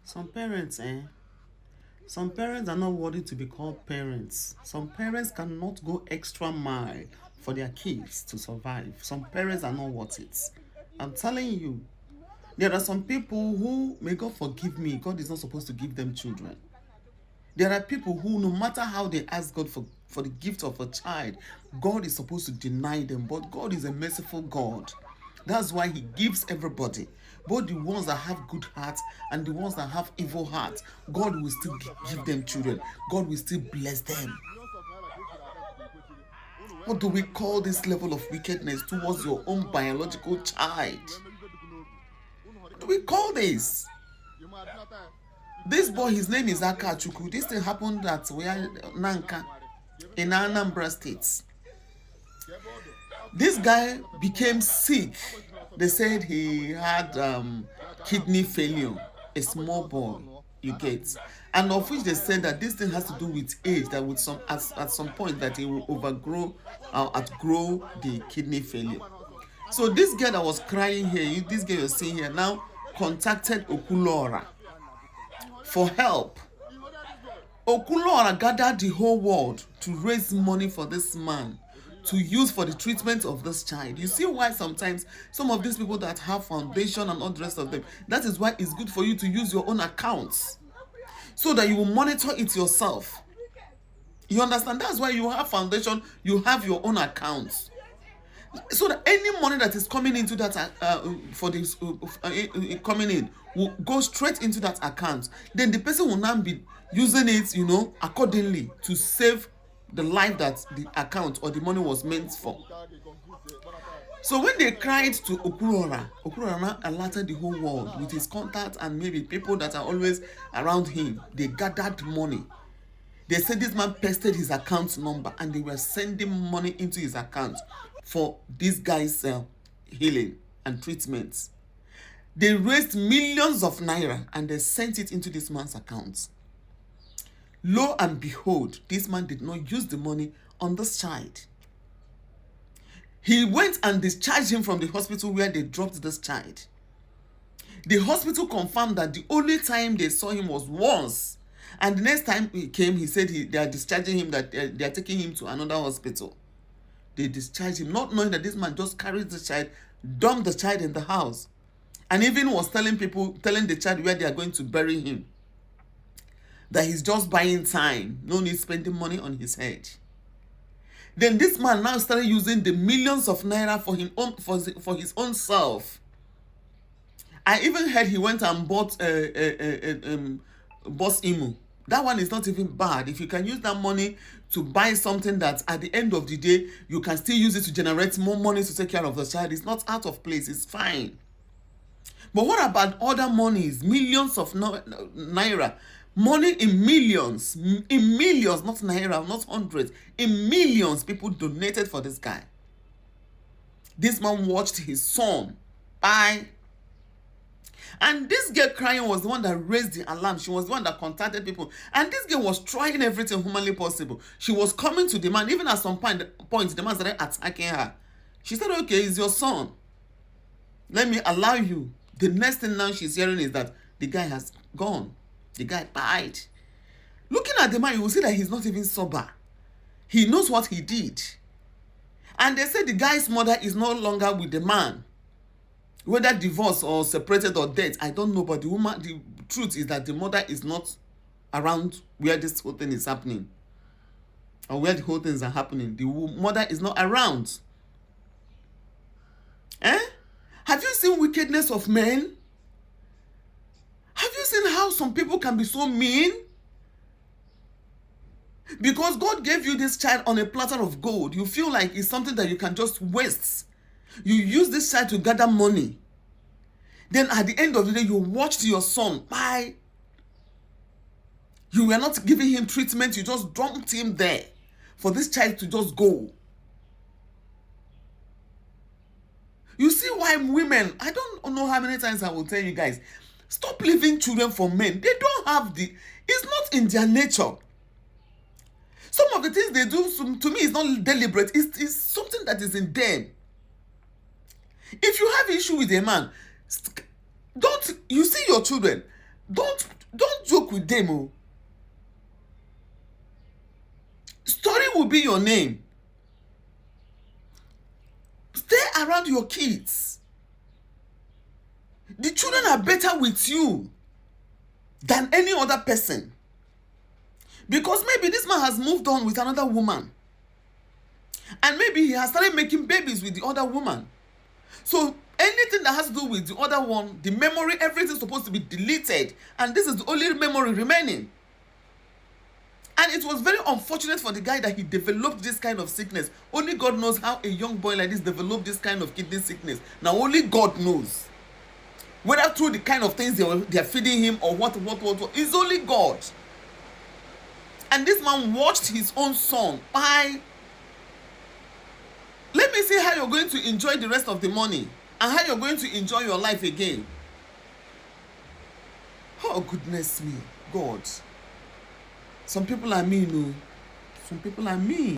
Some parents, some parents are not worthy to be called parents. Some parents cannot go extra mile for their kids to survive. Some parents are not worth it. I'm telling you, there are some people who, may God forgive me, God is not supposed to give them children. There are people who, no matter how they ask God for the gift of a child, God is supposed to deny them. But God is a merciful God. That's why He gives everybody, both the ones that have good hearts and the ones that have evil hearts. God will still give them children. God will still bless them. What do we call this level of wickedness towards your own biological child? What do we call this? This boy, his name is Akachuku. This thing happened at where Nanka in Anambra State. This guy became sick. They said he had kidney failure. A small boy, you get, and of which they said that this thing has to do with age. That with some at some point that he will outgrow the kidney failure. So this girl that was crying here, this girl you're seeing here now, contacted Okulora for help. Okulora gathered the whole world to raise money for this man to use for the treatment of this child. You see why sometimes some of these people that have foundation and all the rest of them, that is why it's good for you to use your own accounts so that you will monitor it yourself. You understand? That's why you have foundation, you have your own accounts. So that any money that is coming into that coming in will go straight into that account. Then the person will now be using it, accordingly to save the life that the account or the money was meant for. So when they cried to Okurora now alerted the whole world with his contacts and maybe people that are always around him. They gathered money. They said this man pasted his account number and they were sending money into his account for this guy's healing and treatments. They raised millions of naira and they sent it into this man's account. Lo and behold, this man did not use the money on this child. He went and discharged him from the hospital where they dropped this child. The hospital confirmed that the only time they saw him was once. And the next time he came, he said they are discharging him, that they are taking him to another hospital. They discharged him, not knowing that this man just carried the child, dumped the child in the house, and even was telling the child where they are going to bury him. That he's just buying time, no need spending money on his head. Then this man now started using the millions of naira for his own self. I even heard he went and bought Boss Imu. That one is not even bad. If you can use that money to buy something that at the end of the day, you can still use it to generate more money to take care of the child, it's not out of place, it's fine. But what about other monies, millions of naira? Money in millions, not naira, not hundreds, in millions people donated for this guy. This man watched his son buy. And this girl crying was the one that raised the alarm. She was the one that contacted people. And this girl was trying everything humanly possible. She was coming to the man. Even at some point the man started attacking her. She said, okay, it's your son. Let me allow you. The next thing now she's hearing is that the guy has gone. The guy died. Looking at the man, you will see that he's not even sober. He knows what he did. And they say the guy's mother is no longer with the man. Whether divorced or separated or dead, I don't know. But the truth is that the mother is not around where this whole thing is happening. Or where the whole things are happening. The mother is not around. Have you seen wickedness of men? Have you seen how some people can be so mean? Because God gave you this child on a platter of gold. You feel like it's something that you can just waste. You use this child to gather money. Then at the end of the day, you watched your son die. You were not giving him treatment. You just dumped him there for this child to just go. You see why women, I don't know how many times I will tell you guys, stop leaving children for men. They don't have it's not in their nature. Some of the things they do, to me, is not deliberate. It's something that is in them. If you have issue with a man, you see your children, don't Don't joke with them. Oh. Story will be your name. Stay around your kids. The children are better with you than any other person. Because maybe this man has moved on with another woman. And maybe he has started making babies with the other woman. So anything that has to do with the other one, the memory, everything is supposed to be deleted. And this is the only memory remaining. And it was very unfortunate for the guy that he developed this kind of sickness. Only God knows how a young boy like this developed this kind of kidney sickness. Now only God knows. Whether through the kind of things they are feeding him or what. It's only God. And this man watched his own son buy. Let me see how you're going to enjoy the rest of the money and how you're going to enjoy your life again. Oh, goodness me, God. Some people are mean, oh. Some people are mean.